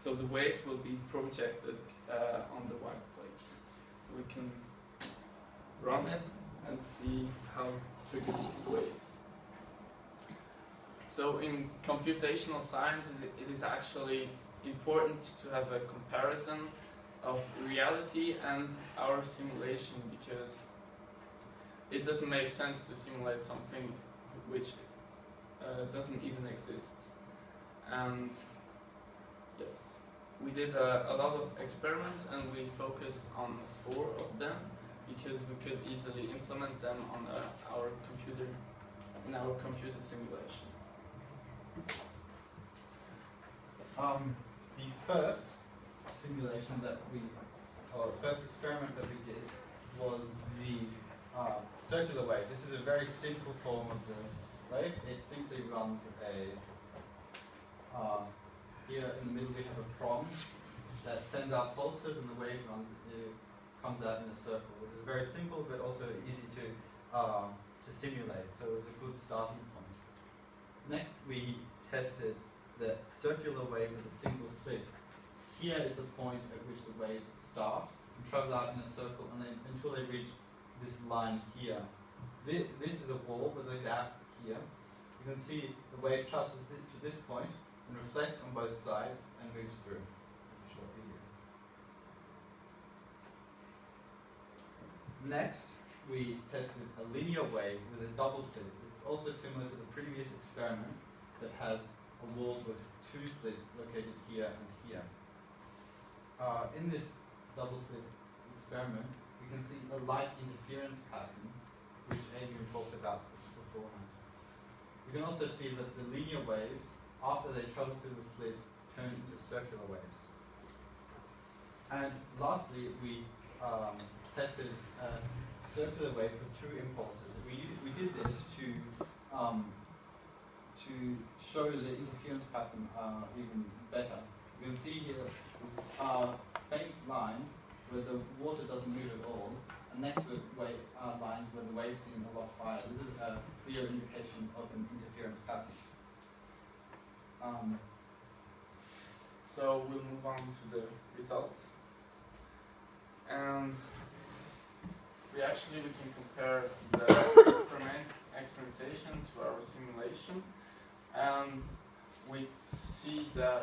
So the waves will be projected on the white plate. So we can run it and see how it triggers waves. So in computational science, it is actually important to have a comparison of reality and our simulation, because it doesn't make sense to simulate something which doesn't even exist. And yes, we did a lot of experiments, and we focused on 4 of them because we could easily implement them on our computer, in our computer simulation. The first simulation that or the first experiment that we did was the circular wave. This is a very simple form of the wave. It simply runs here in the middle we have a prong that sends out pulses, and the wave comes out in a circle. This is very simple, but also easy to simulate, so it was a good starting point. Next, we tested the circular wave with a single slit. Here is the point at which the waves start and travel out in a circle, and then until they reach this line here. This is a wall with a gap here. You can see the wave travels to this point and reflects on both sides and moves through. A short video. Next, we tested a linear wave with a double slit. This is also similar to the previous experiment that has a wall with 2 slits located here and here. In this double slit experiment, we can see a light interference pattern, which Adrian talked about beforehand. We can also see that the linear waves, after they travel through the slit, turn into circular waves. And lastly, we tested a circular wave for 2 impulses. We did this to show the interference pattern even better. You can see here faint lines where the water doesn't move at all, and next to it lines where the waves seem a lot higher. This is a clear indication of an interference pattern. So we'll move on to the results. And we can compare the experimentation to our simulation, and we see that